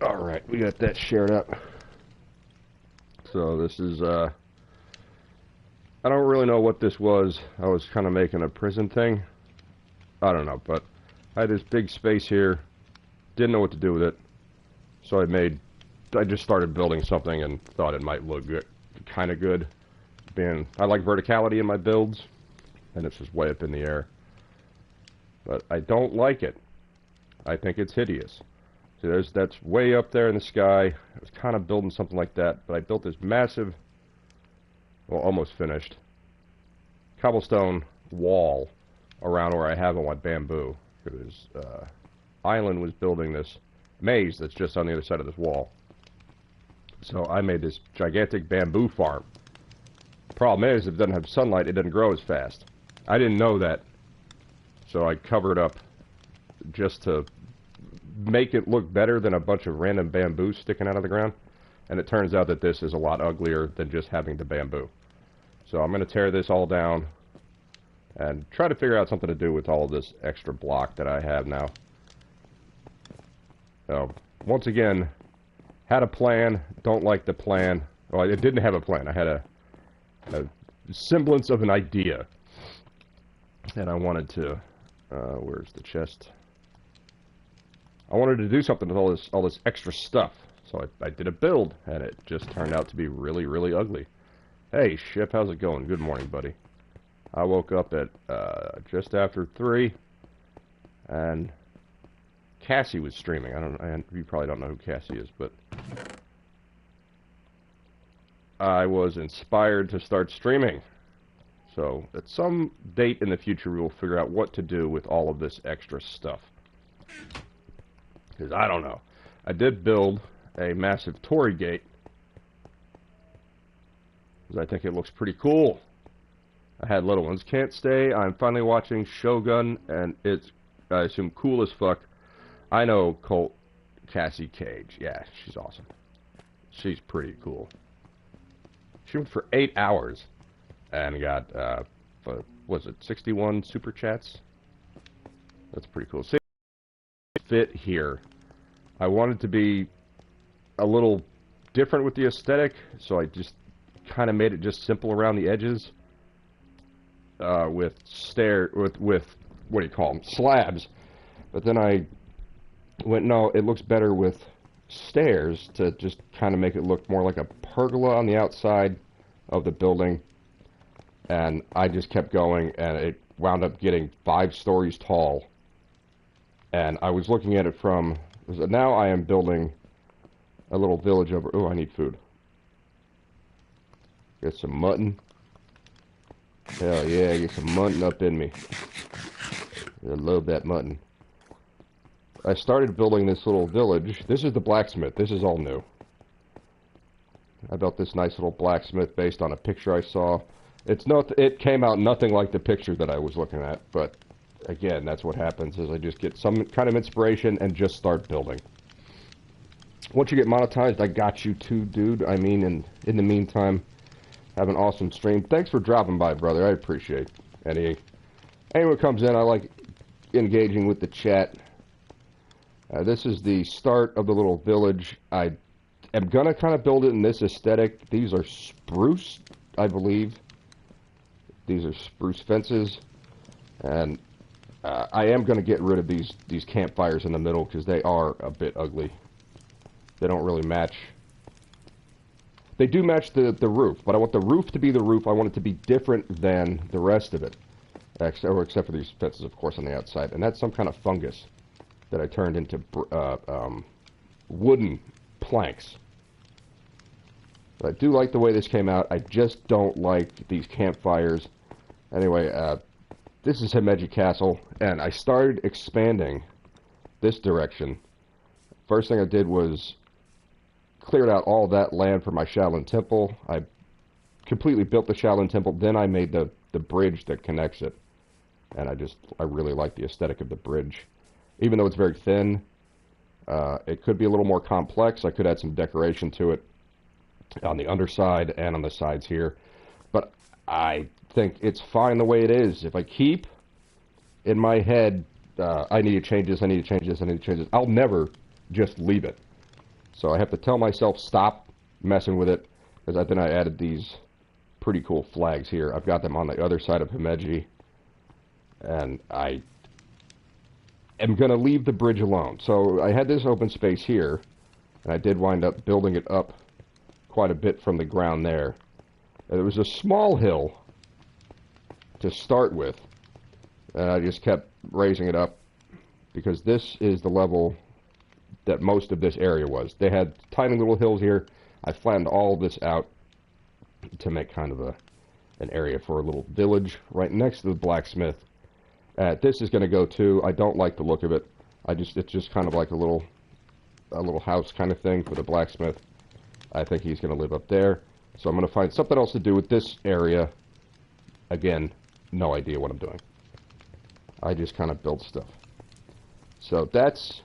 Alright, we got that shared up. So this is, I don't really know what this was. I was kind of making a prison thing. I don't know, but I had this big space here. Didn't know what to do with it. So I just started building something and thought it might look good, kind of good. I like verticality in my builds, and it's just way up in the air. But I don't like it. I think it's hideous. See, that's way up there in the sky. I was kind of building something like that, but I built this massive, well, almost finished, cobblestone wall around where I have all my bamboo. Because Island was building this maze that's just on the other side of this wall. So I made this gigantic bamboo farm. Problem is, if it doesn't have sunlight, it doesn't grow as fast. I didn't know that, so I covered up just to make it look better than a bunch of random bamboo sticking out of the ground. And it turns out that this is a lot uglier than just having the bamboo. So I'm going to tear this all down and try to figure out something to do with all of this extra block that I have now. So, once again, had a plan, don't like the plan. Well, it didn't have a plan. I had a semblance of an idea. And I wanted to, where's the chest? I wanted to do something with all this extra stuff. So I did a build, and it just turned out to be really, really ugly. Hey, Ship, how's it going? Good morning, buddy. I woke up at just after 3, and Cassie was streaming. You probably don't know who Cassie is, but I was inspired to start streaming. So at some date in the future, we will figure out what to do with all of this extra stuff. Because I don't know. I did build a massive Torii gate, because I think it looks pretty cool. I had little ones. Can't stay. I'm finally watching Shogun, and it's, I assume, cool as fuck. I know Colt Cassie Cage. Yeah, she's awesome. She's pretty cool. She went for 8 hours and got, was it 61 super chats? That's pretty cool. See, fit here. I wanted to be a little different with the aesthetic, so I just kind of made it just simple around the edges. With what do you call them, slabs. But then I went, no, it looks better with stairs to just kind of make it look more like a pergola on the outside of the building. And I just kept going, and it wound up getting 5 stories tall. And I was looking at it from, now I am building a little village over, oh, I need food. Get some mutton. Hell yeah, get some mutton up in me. I love that mutton. I started building this little village. This is the blacksmith. This is all new. I built this nice little blacksmith based on a picture I saw. It came out nothing like the picture that I was looking at, but again, that's what happens, is I just get some kind of inspiration and just start building. Once you get monetized, I got you too, dude. I mean, in the meantime, have an awesome stream. Thanks for dropping by, brother. I appreciate anyone who comes in. I like engaging with the chat. This is the start of the little village. I am going to kind of build it in this aesthetic. These are spruce, I believe. These are spruce fences. And I am going to get rid of these campfires in the middle because they are a bit ugly. They don't really match. They do match the roof, but I want the roof to be the roof. I want it to be different than the rest of it. Except for these fences, of course, on the outside. And that's some kind of fungus that I turned into wooden planks. But I do like the way this came out. I just don't like these campfires. Anyway, this is Himeji Castle, and I started expanding this direction. First thing I did was cleared out all that land for my Shaolin Temple. I completely built the Shaolin Temple. Then I made the bridge that connects it. And I really like the aesthetic of the bridge. Even though it's very thin, it could be a little more complex. I could add some decoration to it on the underside and on the sides here. But I think it's fine the way it is. If I keep in my head, I need to change this, I need to change this, I need to change this, I'll never just leave it. So I have to tell myself stop messing with it, because then I added these pretty cool flags here. I've got them on the other side of Himeji, and I am going to leave the bridge alone. So I had this open space here, and I did wind up building it up quite a bit from the ground there. And it was a small hill to start with, and I just kept raising it up because this is the level that most of this area was. They had tiny little hills here. I flattened all this out to make kind of an area for a little village right next to the blacksmith. This is going to go too. I don't like the look of it. It's just kind of like a little house kind of thing for the blacksmith. I think he's going to live up there. So I'm going to find something else to do with this area. Again, no idea what I'm doing. I just kind of build stuff. So that's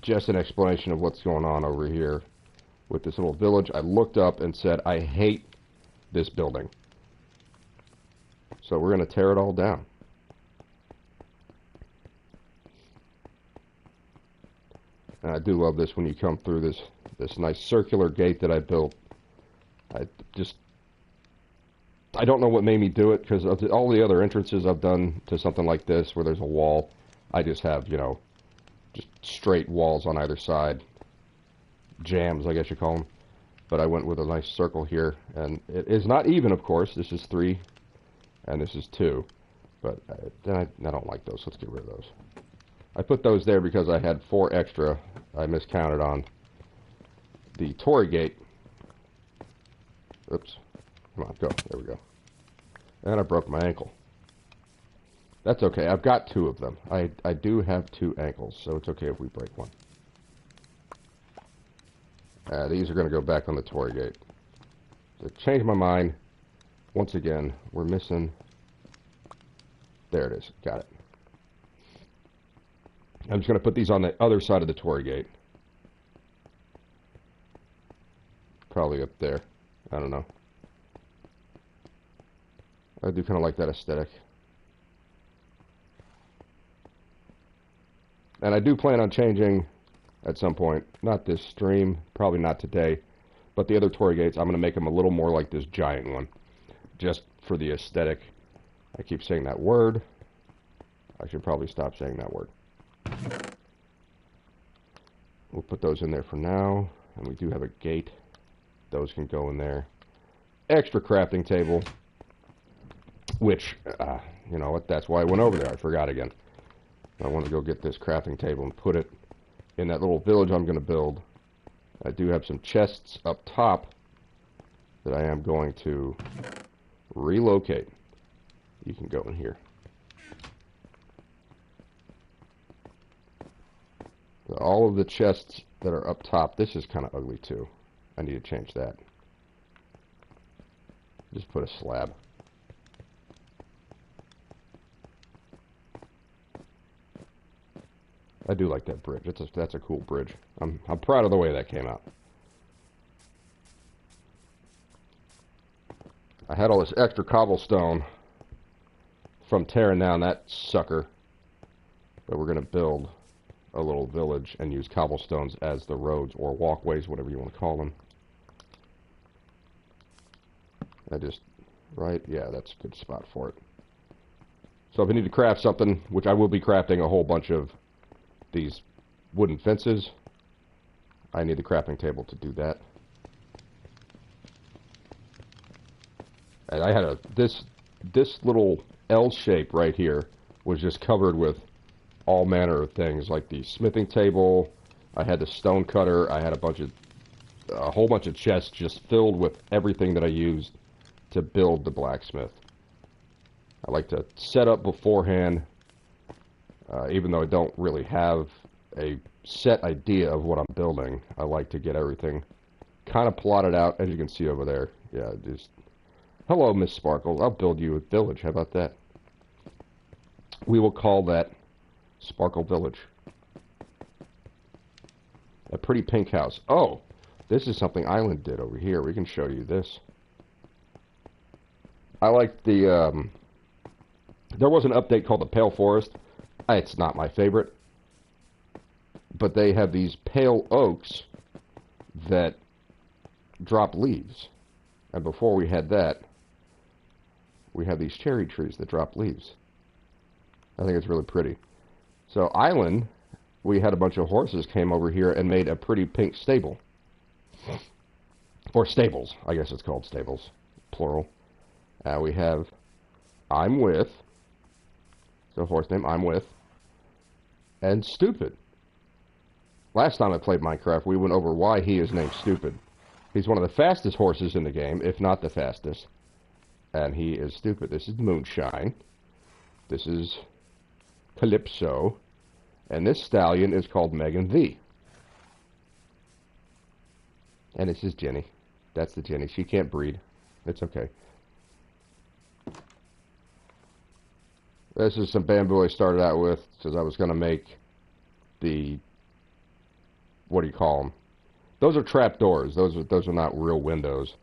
just an explanation of what's going on over here with this little village. I looked up and said, I hate this building. So we're going to tear it all down. And I do love this when you come through this nice circular gate that I built. I don't know what made me do it, because of all the other entrances I've done to something like this where there's a wall, I just have, you know, just straight walls on either side. Jams, I guess you call them. But I went with a nice circle here, and it is not even, of course. This is 3, and this is 2. But then I don't like those. Let's get rid of those. I put those there because I had 4 extra. I miscounted on the Torii gate. Oops. Come on, go. There we go. And I broke my ankle. That's okay. I've got 2 of them. I do have 2 ankles, so it's okay if we break one. These are going to go back on the Torii gate. So change my mind. Once again, we're missing... There it is. Got it. I'm just going to put these on the other side of the Torii gate. Probably up there. I don't know. I do kind of like that aesthetic. And I do plan on changing at some point. Not this stream, probably not today, but the other Torii gates, I'm going to make them a little more like this giant one. Just for the aesthetic. I keep saying that word. I should probably stop saying that word. We'll put those in there for now. And we do have a gate. Those can go in there. Extra crafting table. Which, you know what, that's why I went over there. I forgot again. I want to go get this crafting table and put it in that little village I'm going to build. I do have some chests up top that I am going to relocate. You can go in here. So all of the chests that are up top, this is kind of ugly too. I need to change that. Just put a slab. I do like that bridge. That's a cool bridge. I'm proud of the way that came out. I had all this extra cobblestone from tearing down that sucker. But we're going to build a little village and use cobblestones as the roads or walkways, whatever you want to call them. Yeah, that's a good spot for it. So if I need to craft something, which I will be crafting a whole bunch of these wooden fences, I need the crafting table to do that. And I had this little L shape right here was just covered with all manner of things, like the smithing table. I had the stone cutter. I had a whole bunch of chests just filled with everything that I used to build the blacksmith. I like to set up beforehand, even though I don't really have a set idea of what I'm building. I like to get everything kind of plotted out, as you can see over there. Yeah, just... Hello, Miss Sparkles. I'll build you a village. How about that? We will call that Sparkle Village. A pretty pink house. Oh, this is something Island did over here. We can show you this. I like the... there was an update called the Pale Forest. It's not my favorite. But they have these pale oaks that drop leaves. And before we had that, we have these cherry trees that drop leaves. I think it's really pretty. So Island, we had a bunch of horses came over here and made a pretty pink stable. Or stables, I guess it's called stables, plural. We have I'm With, so horse name I'm With, and Stupid. Last time I played Minecraft, we went over why he is named Stupid. He's one of the fastest horses in the game, if not the fastest. And he is stupid. This is Moonshine. This is Calypso. And this stallion is called Megan V. And this is Jenny. That's the Jenny. She can't breed. It's okay. This is some bamboo I started out with because I was going to make the... What do you call them? Those are trap doors. Those are not real windows.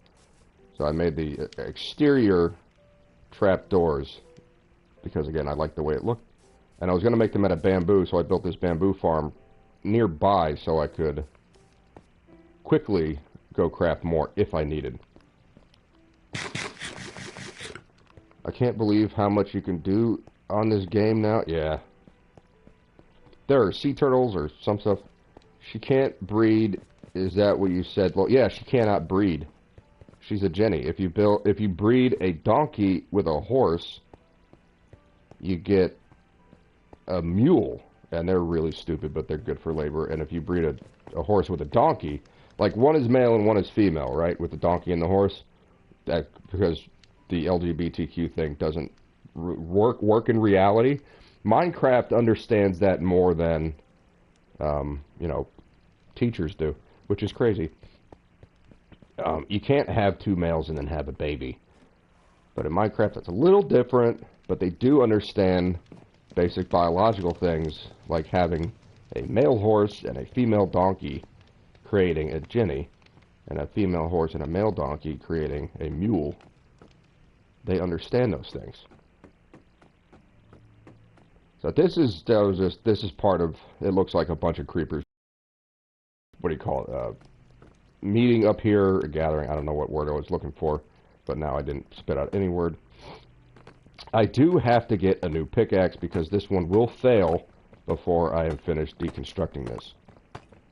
So I made the exterior trap doors because, again, I like the way it looked. And I was going to make them out of bamboo, so I built this bamboo farm nearby so I could quickly go craft more if I needed. I can't believe how much you can do on this game now. Yeah. There are sea turtles or some stuff. She can't breed. Is that what you said? Well, yeah, she cannot breed. She's a Jenny. If you breed a donkey with a horse, you get a mule, and they're really stupid, but they're good for labor. And if you breed a horse with a donkey, like one is male and one is female, right? With the donkey and the horse, that because the LGBTQ thing doesn't work in reality. Minecraft understands that more than you know, teachers do, which is crazy. You can't have two males and then have a baby. But in Minecraft, it's a little different, but they do understand basic biological things, like having a male horse and a female donkey creating a Jenny, and a female horse and a male donkey creating a mule. They understand those things. So this is part of, it looks like a bunch of creepers. What do you call it? Meeting up here, a gathering. I don't know what word I was looking for, but now I didn't spit out any word. I do have to get a new pickaxe because this one will fail before I am finished deconstructing this.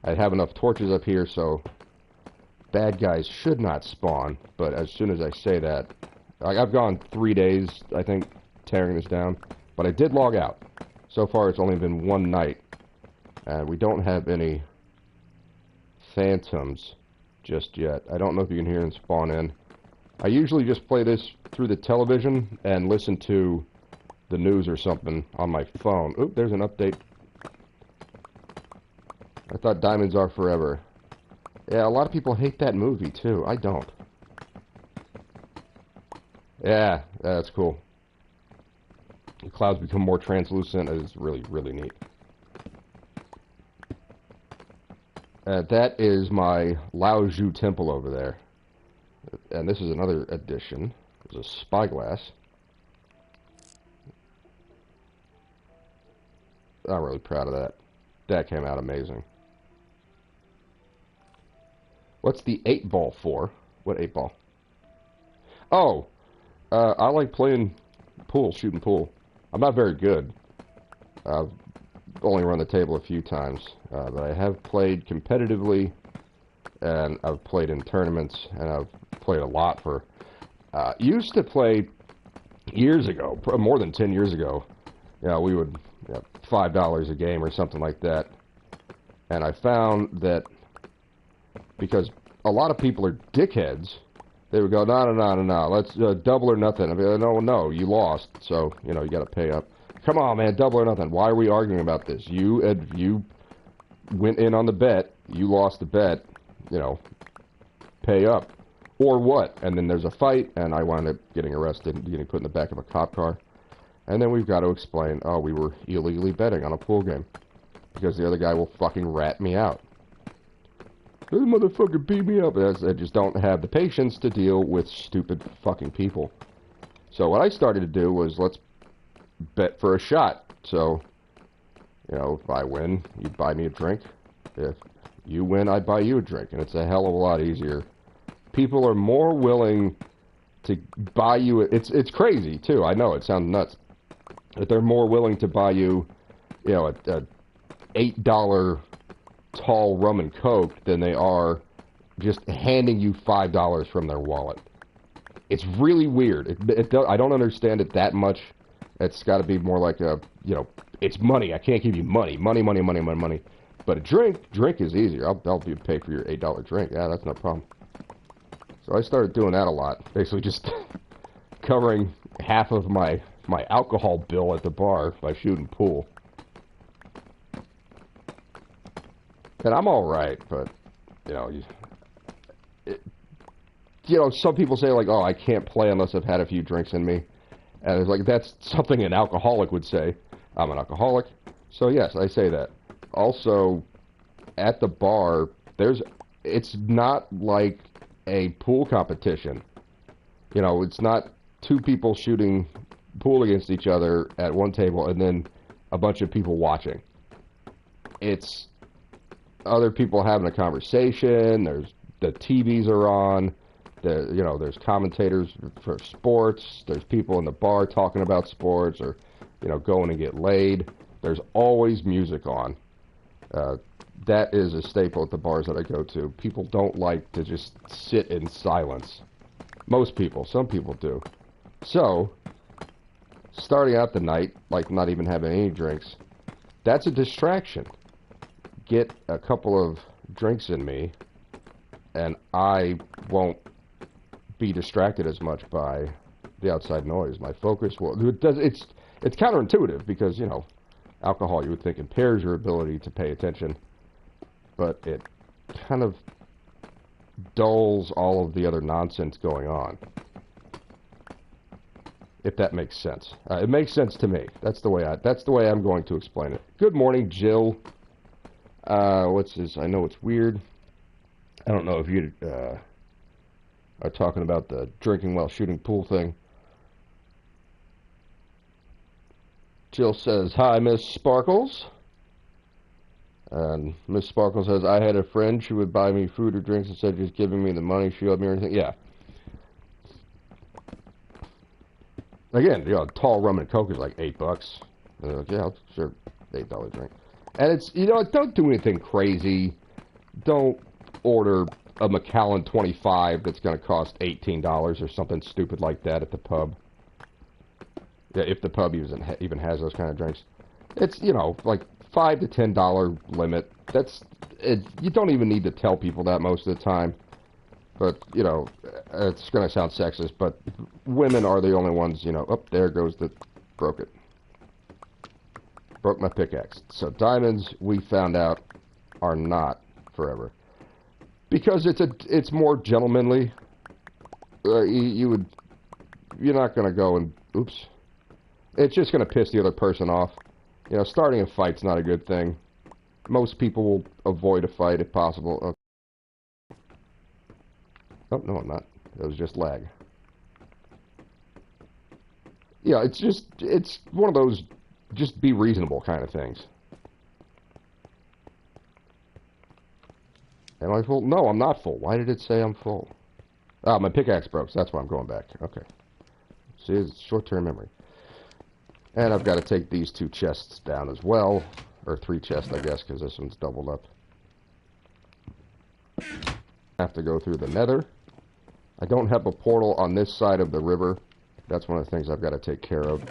I have enough torches up here, so bad guys should not spawn, but as soon as I say that, I've gone 3 days, I think, tearing this down, but I did log out. So far, it's only been one night, and we don't have any phantoms just yet. I don't know if you can hear them spawn in. I usually just play this through the television and listen to the news or something on my phone. Oop, there's an update. I thought Diamonds Are Forever. Yeah, a lot of people hate that movie, too. I don't. Yeah, that's cool. The clouds become more translucent. It's really, really neat. That is my Lao Zhu temple over there. And this is another addition. There's a spyglass. I'm really proud of that. That came out amazing. What's the 8-ball for? What 8-ball? Oh, I like playing pool, shooting pool. I'm not very good. I've only run the table a few times, but I have played competitively, and I've played in tournaments, and I've played a lot for... used to play years ago, more than 10 years ago. You know, we would, $5 a game or something like that. And I found that because a lot of people are dickheads, they would go, no, let's double or nothing. I'd be like, no, you lost, so, you know, you got to pay up. Come on, man, double or nothing. Why are we arguing about this? You went in on the bet, you lost the bet, you know, pay up. Or what? And then there's a fight, and I wound up getting arrested and getting put in the back of a cop car. And then we've got to explain, oh, we were illegally betting on a pool game. Because the other guy will fucking rat me out. This motherfucker beat me up. I just don't have the patience to deal with stupid fucking people. So what I started to do was, let's bet for a shot. So, you know, if I win, you buy me a drink. If You win, I buy you a drink, and it's a hell of a lot easier. People are more willing to buy you. It's crazy too. I know it sounds nuts, but they're more willing to buy you, a $8 tall rum and coke than they are just handing you $5 from their wallet. It's really weird. I don't understand it that much. It's got to be more like it's money. I can't give you money. Money. But a drink is easier. I'll help you pay for your $8 drink. Yeah, that's no problem. So I started doing that a lot. Basically just covering half of my alcohol bill at the bar by shooting pool. And I'm all right, but, some people say, like, oh, I can't play unless I've had a few drinks in me. And it's like, that's something an alcoholic would say. I'm an alcoholic. So, yes, I say that. Also, at the bar, it's not like a pool competition. It's not two people shooting pool against each other at one table and then a bunch of people watching. It's other people having a conversation. The TVs are on. There's commentators for sports. There's people in the bar talking about sports or, going to get laid. There's always music on. That is a staple at the bars that I go to. People don't like to just sit in silence. Most people. Some people do. So, starting out the night, like not even having any drinks, that's a distraction. Get a couple of drinks in me, and I won't be distracted as much by the outside noise. My focus will. It's counterintuitive because alcohol you would think impairs your ability to pay attention, but it kind of dulls all of the other nonsense going on. If that makes sense. It makes sense to me. That's the way I'm going to explain it. Good morning, Jill. What's this? I know it's weird. I don't know if you are talking about the drinking while shooting pool thing. Jill says, hi, Miss Sparkles. And Miss Sparkles says, I had a friend. She would buy me food or drinks instead of just giving me the money she owed me or anything. Yeah. Again, tall rum and coke is like $8. Like, yeah, sure, $8 drink. And it's, don't do anything crazy. Don't order a Macallan 25 that's going to cost $18 or something stupid like that at the pub. Yeah, if the pub even has those kind of drinks. It's, like $5 to $10 limit. That's it. You don't even need to tell people that most of the time. But, it's going to sound sexist, but women are the only ones, oh, there goes broke it. Broke my pickaxe. So diamonds, we found out, are not forever. Because it's more gentlemanly. You're not going to go and, oops. It's just going to piss the other person off. Starting a fight's not a good thing. Most people will avoid a fight if possible. Okay. Oh, no, I'm not. It was just lag. Yeah, it's one of those just be reasonable kind of things. Am I full? No, I'm not full. Why did it say I'm full? Oh, my pickaxe broke, so that's why I'm going back. Okay. See, it's short-term memory. And I've got to take these 2 chests down as well. Or 3 chests, I guess, because this one's doubled up. Have to go through the nether. I don't have a portal on this side of the river. That's one of the things I've got to take care of.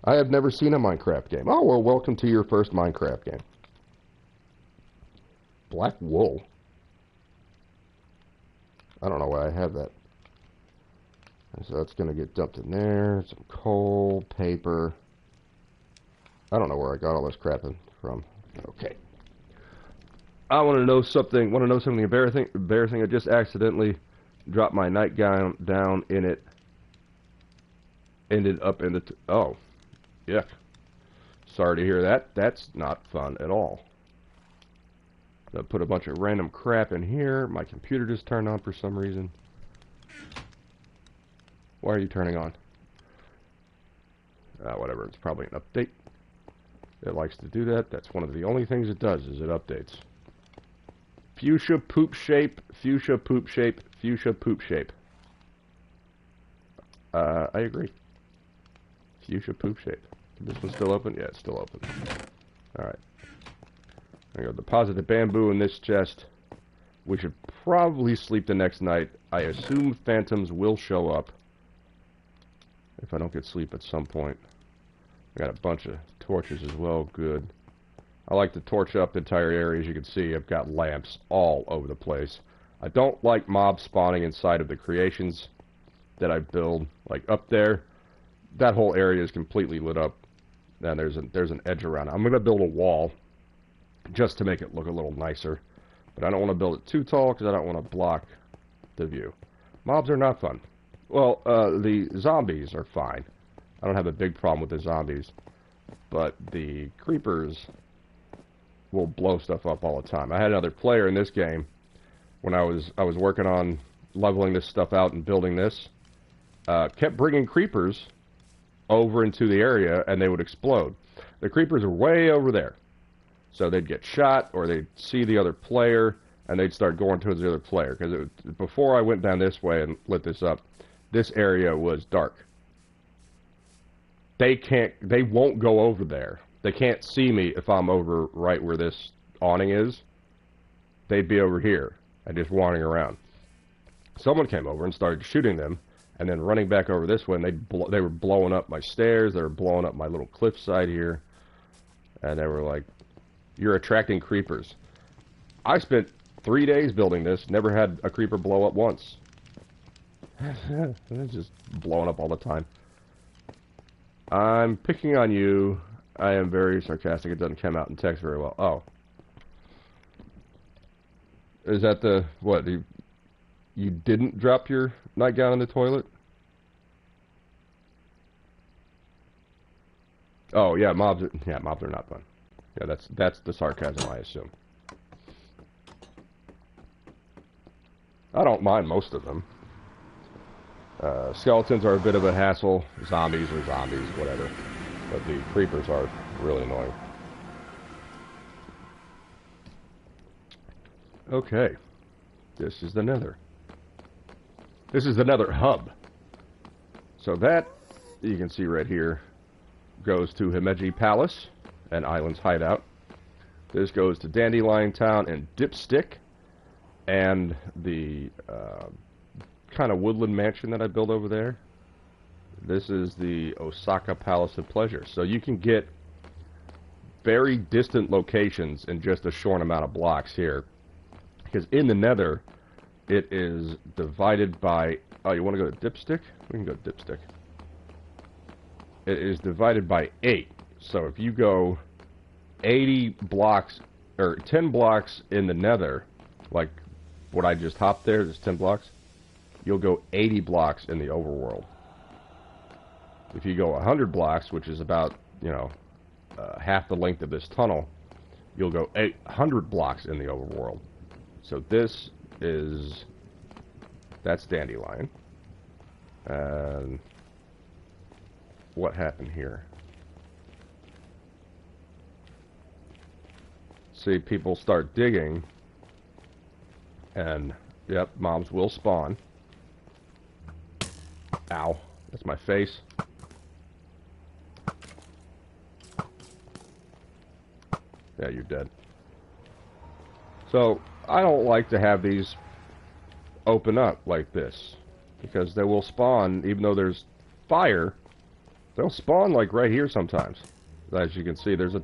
I have never seen a Minecraft game. Oh, well, welcome to your first Minecraft game. Black wool. I don't know why I have that. And so that's going to get dumped in there. Some coal, paper. I don't know where I got all this crap from. Okay. I want to know something. Embarrassing. I just accidentally dropped my nightgown down in it. Ended up in the... oh. Yuck. Sorry to hear that. That's not fun at all. I put a bunch of random crap in here. My computer just turned on for some reason. Why are you turning on? Whatever. It's probably an update. It likes to do that. That's one of the only things it does, is it updates. Fuchsia poop shape, fuchsia poop shape, fuchsia poop shape. I agree. Fuchsia poop shape. Is this one still open? Yeah, it's still open. Alright. I'm going to deposit the bamboo in this chest. We should probably sleep the next night. I assume phantoms will show up. If I don't get sleep at some point. I got a bunch of torches as well. Good. I like to torch up the entire area. As you can see, I've got lamps all over the place. I don't like mobs spawning inside of the creations that I build. Like up there, that whole area is completely lit up. And there's an edge around it. I'm going to build a wall just to make it look a little nicer. But I don't want to build it too tall because I don't want to block the view. Mobs are not fun. Well, the zombies are fine. I don't have a big problem with the zombies. But the creepers will blow stuff up all the time. I had another player in this game when I was working on leveling this stuff out and building this. Kept bringing creepers over into the area and they would explode. The creepers are way over there. So they'd get shot or they'd see the other player and they'd start going towards the other player. Because before I went down this way and lit this up, this area was dark. They won't go over there. They can't see me if I'm over right where this awning is. They'd be over here and just wandering around. Someone came over and started shooting them and then running back over this way, and they were blowing up my stairs, they were blowing up my little cliffside here, and they were like, "You're attracting creepers." I spent 3 days building this, never had a creeper blow up once. It's just blowing up all the time. I'm picking on you. I am very sarcastic. It doesn't come out in text very well. Oh. Is that the, what, you didn't drop your nightgown in the toilet? Oh, yeah, mobs are not fun. Yeah, that's the sarcasm, I assume. I don't mind most of them. Skeletons are a bit of a hassle. Zombies are zombies, whatever. But the creepers are really annoying. Okay. This is the nether. This is the nether hub. So that, you can see right here, goes to Himeji Palace and Island's Hideout. This goes to Dandelion Town and Dipstick. And the kind of woodland mansion that I built over there. This is the Osaka Palace of Pleasure. So you can get very distant locations in just a short amount of blocks here. Because in the nether, it is divided by... Oh, you want to go to Dipstick? We can go to Dipstick. It is divided by 8. So if you go 80 blocks, or 10 blocks in the nether, like what I just hopped there, there's 10 blocks, you'll go 80 blocks in the overworld. If you go 100 blocks, which is about, you know, half the length of this tunnel, you'll go 800 blocks in the overworld. So this is... That's Dandelion. And what happened here? See, people start digging, and, yep, mobs will spawn. Ow. That's my face. Yeah, you're dead. So, I don't like to have these open up like this, because they will spawn, even though there's fire, they'll spawn like right here sometimes. As you can see, there's a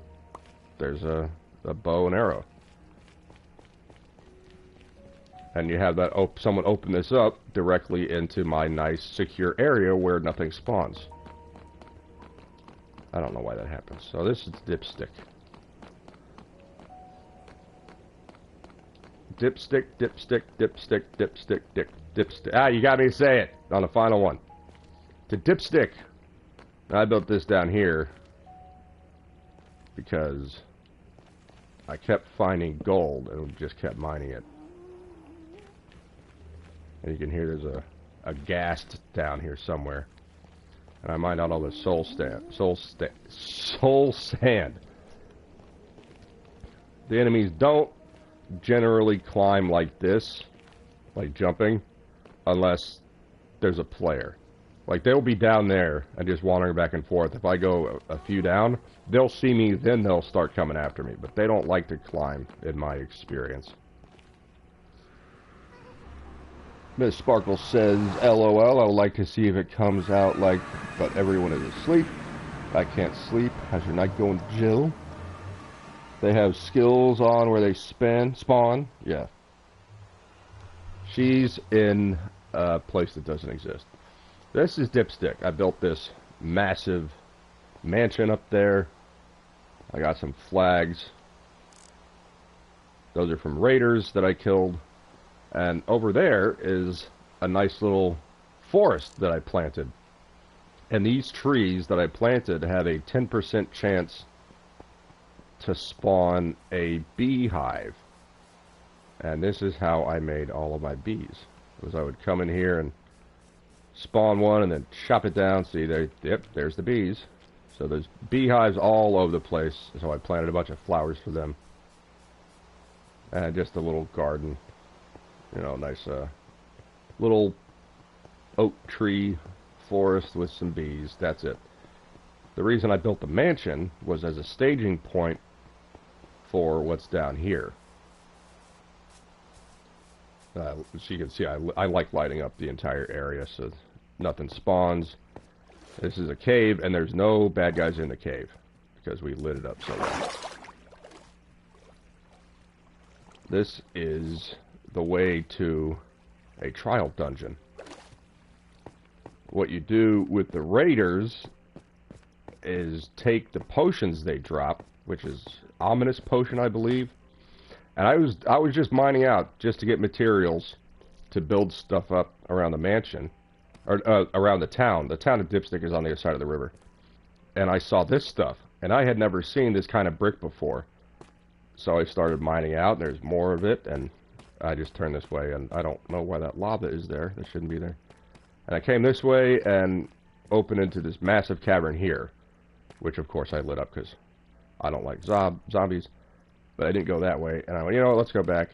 bow and arrow. And you have that someone open this up directly into my nice secure area where nothing spawns. I don't know why that happens. So this is Dipstick. Dipstick, dipstick, dipstick, dipstick, dipstick. Ah, you got me to say it on the final one. To Dipstick. Now, I built this down here because I kept finding gold and just kept mining it. And you can hear there's a ghast down here somewhere. And I mined out all the soul sand. The enemies don't generally climb like this, like jumping, unless there's a player. Like, they'll be down there and just wandering back and forth. If I go a few down, they'll see me, then they'll start coming after me. But they don't like to climb, in my experience. Miss Sparkle says, LOL, I would like to see if it comes out like, but everyone is asleep. I can't sleep. How's your night going, Jill? They have skills on where they spawn. Yeah. She's in a place that doesn't exist. This is Dipstick. I built this massive mansion up there. I got some flags. Those are from raiders that I killed. And over there is a nice little forest that I planted. And these trees that I planted have a 10% chance to spawn a beehive. And this is how I made all of my bees. Was I would come in here and spawn one and then chop it down. See, there, yep, there's the bees. So there's beehives all over the place. So I planted a bunch of flowers for them. And just a little garden. You know, nice little oak tree forest with some bees. That's it. The reason I built the mansion was as a staging point for what's down here. So you can see I like lighting up the entire area so nothing spawns. This is a cave, and there's no bad guys in the cave because we lit it up so well. This is the way to a trial dungeon. What you do with the raiders is take the potions they drop, which is ominous potion, I believe. And I was just mining out just to get materials to build stuff up around the mansion, or around the town. The town of Dipstick is on the other side of the river. And I saw this stuff, and I had never seen this kind of brick before. So I started mining out. There's more of it, and I just turned this way, and I don't know why that lava is there. That shouldn't be there. And I came this way and opened into this massive cavern here, which of course I lit up because I don't like zombies. But I didn't go that way, and I went, you know what, let's go back.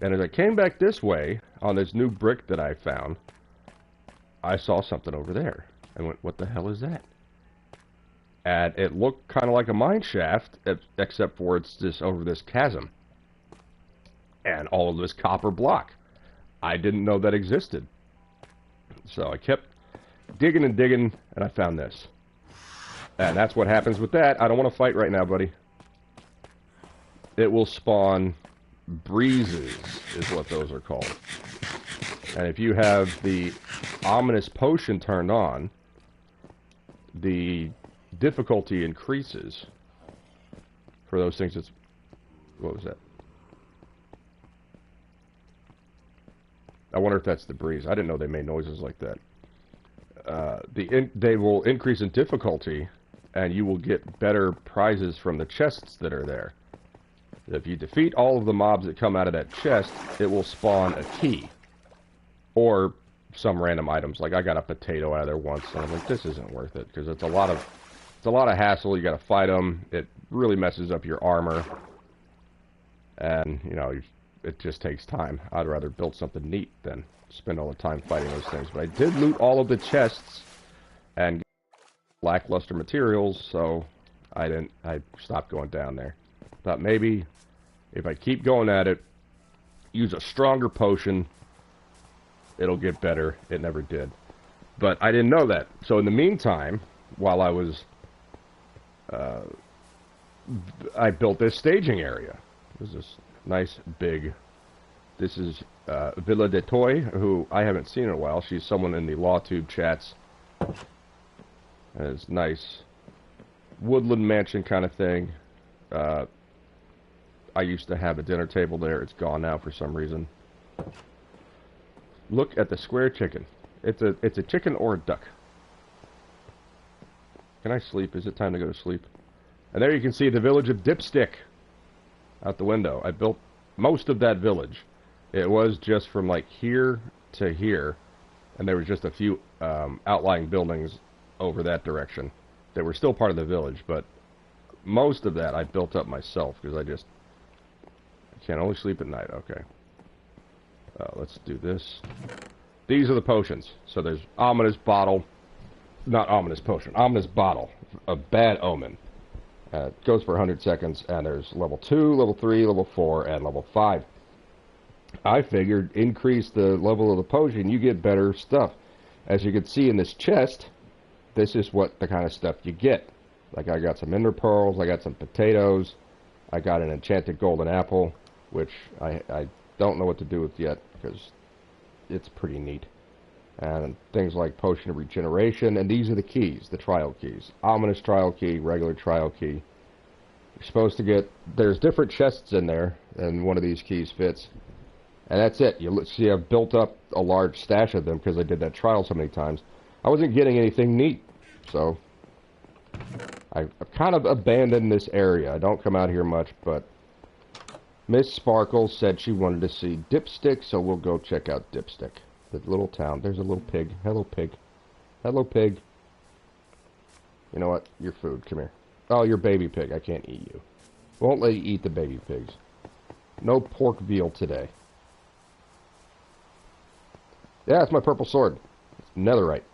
And as I came back this way, on this new brick that I found, I saw something over there. I went, what the hell is that? And it looked kind of like a mine shaft, except for it's just over this chasm. And all of this copper block. I didn't know that existed. So I kept digging and digging, and I found this. And that's what happens with that. I don't want to fight right now, buddy. It will spawn breezes, is what those are called. And if you have the ominous potion turned on, the difficulty increases. For those things, it's... What was that? I wonder if that's the breeze. I didn't know they made noises like that. They will increase in difficulty, and you will get better prizes from the chests that are there. If you defeat all of the mobs that come out of that chest, it will spawn a key. Or some random items. Like I got a potato out of there once, and I'm like, this isn't worth it, because it's a lot of hassle. You got to fight them. It really messes up your armor, and you know, it just takes time. I'd rather build something neat than spend all the time fighting those things. But I did loot all of the chests and lackluster materials, so I stopped going down there. Thought maybe if I keep going at it, use a stronger potion, it'll get better. It never did. But I didn't know that. So in the meantime, while I was... I built this staging area. This is this nice big... This is Villa de Toy, who I haven't seen in a while. She's someone in the LawTube chats. And it's nice woodland mansion kind of thing. I used to have a dinner table there. It's gone now for some reason. Look at the square chicken. It's a chicken or a duck. Can I sleep? Is it time to go to sleep? And there you can see the village of Dipstick out the window. I built most of that village. It was just from like here to here, and there was just a few outlying buildings over that direction that were still part of the village, but most of that I built up myself because I can only sleep at night. Okay. Let's do this. These are the potions. So there's ominous bottle. Not ominous potion. Ominous bottle. A bad omen. It goes for 100 seconds, and there's level 2, level 3, level 4, and level 5. I figured increase the level of the potion, you get better stuff. As you can see in this chest, this is what the kind of stuff you get. Like I got some ender pearls, I got some potatoes, I got an enchanted golden apple, which I don't know what to do with yet, because it's pretty neat. And things like potion of regeneration, and these are the keys, the trial keys. Ominous trial key, regular trial key. You're supposed to get, there's different chests in there, and one of these keys fits. And that's it. You see, I've built up a large stash of them because I did that trial so many times. I wasn't getting anything neat, so I've kind of abandoned this area. I don't come out here much, but Miss Sparkle said she wanted to see Dipstick, so we'll go check out Dipstick. The little town. There's a little pig. Hello, pig. Hello, pig. You know what? You're food. Come here. Oh, you're baby pig. I can't eat you. Won't let you eat the baby pigs. No pork veal today. Yeah, it's my purple sword. It's netherite.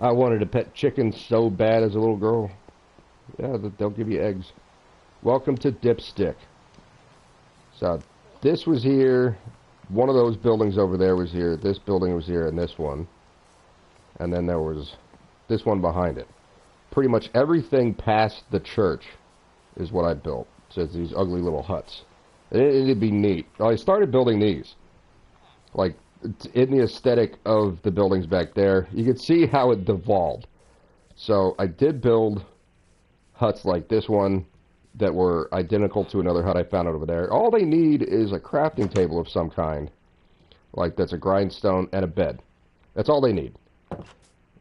I wanted to pet chickens so bad as a little girl. Yeah, they'll give you eggs. Welcome to Dipstick. So, this was here. One of those buildings over there was here. This building was here, and this one. And then there was this one behind it. Pretty much everything past the church is what I built. So it's these ugly little huts. It'd be neat. I started building these. Like, in the aesthetic of the buildings back there, you could see how it devolved. So I did build huts like this one that were identical to another hut I found over there. All they need is a crafting table of some kind. Like, that's a grindstone and a bed. That's all they need,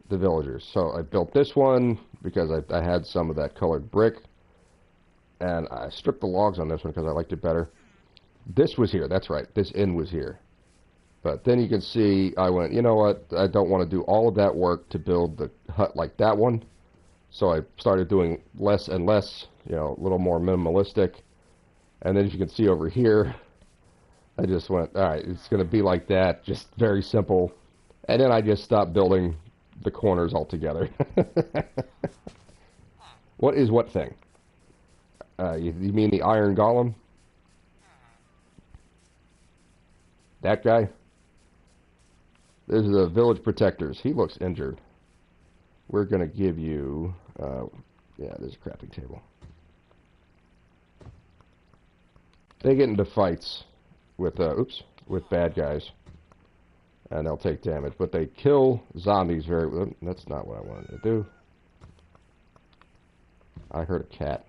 the villagers. So I built this one because I had some of that colored brick. And I stripped the logs on this one because I liked it better. This was here. That's right. This inn was here. But then you can see I went, you know what? I don't want to do all of that work to build the hut like that one. So I started doing less and less, you know, a little more minimalistic. And then as you can see over here, I just went, all right, it's going to be like that, just very simple. And then I just stopped building the corners altogether. What is what thing? You mean the iron golem? That guy? There's the village protectors. He looks injured. We're going to give you... yeah, there's a crafting table. They get into fights with, with bad guys. And they'll take damage. But they kill zombies very... That's not what I wanted to do. I heard a cat.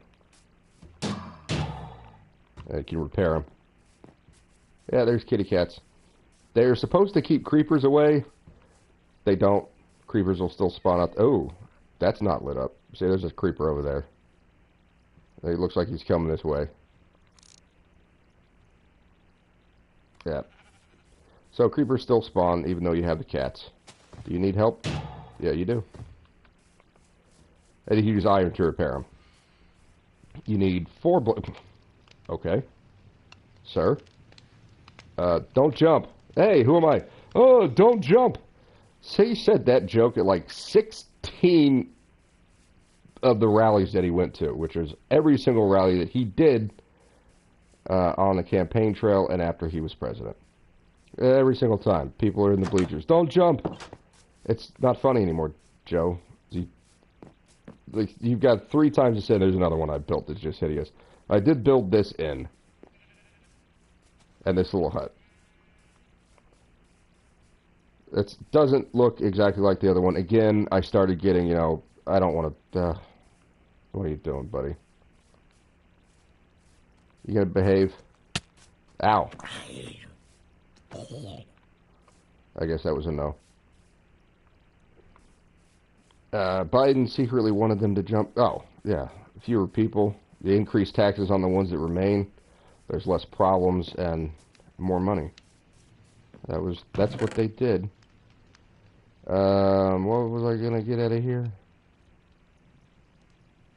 You can repair them. Yeah, there's kitty cats. They're supposed to keep creepers away. They don't. Creepers will still spawn up. Oh, that's not lit up. See, there's a creeper over there. It looks like he's coming this way. Yeah. So creepers still spawn even though you have the cats. Do you need help? Yeah, you do. And you use iron to repair them. You need 4 Okay. Sir? Don't jump. Hey, who am I? Oh, don't jump. So he said that joke at like 16 of the rallies that he went to, which was every single rally that he did on the campaign trail and after he was president. Every single time. People are in the bleachers. Don't jump. It's not funny anymore, Joe. You've got 3 times to say there's another one I built that's just hideous. I did build this inn. And this little hut. It doesn't look exactly like the other one. Again, I started getting, you know, I don't want to... what are you doing, buddy? You gonna behave? Ow. I guess that was a no. Biden secretly wanted them to jump... Oh, yeah. Fewer people. The increased taxes on the ones that remain. There's less problems and more money. That's what they did. What was I gonna get out of here?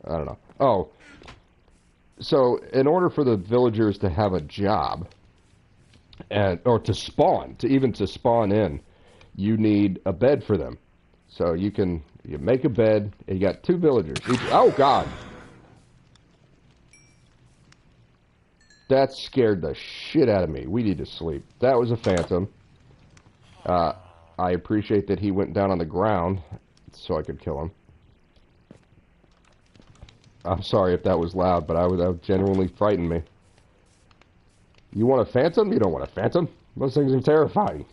I don't know. Oh, So, in order for the villagers to have a job, or to spawn, to spawn in, you need a bed for them. So you make a bed, and you got 2 villagers. Oh, God! That scared the shit out of me. We need to sleep. That was a phantom. I appreciate that he went down on the ground so I could kill him. I'm sorry if that was loud, but that was genuinely frightened me. You want a phantom? You don't want a phantom. Those things are terrifying.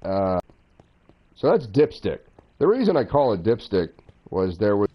So that's dipstick. The reason I call it dipstick was there was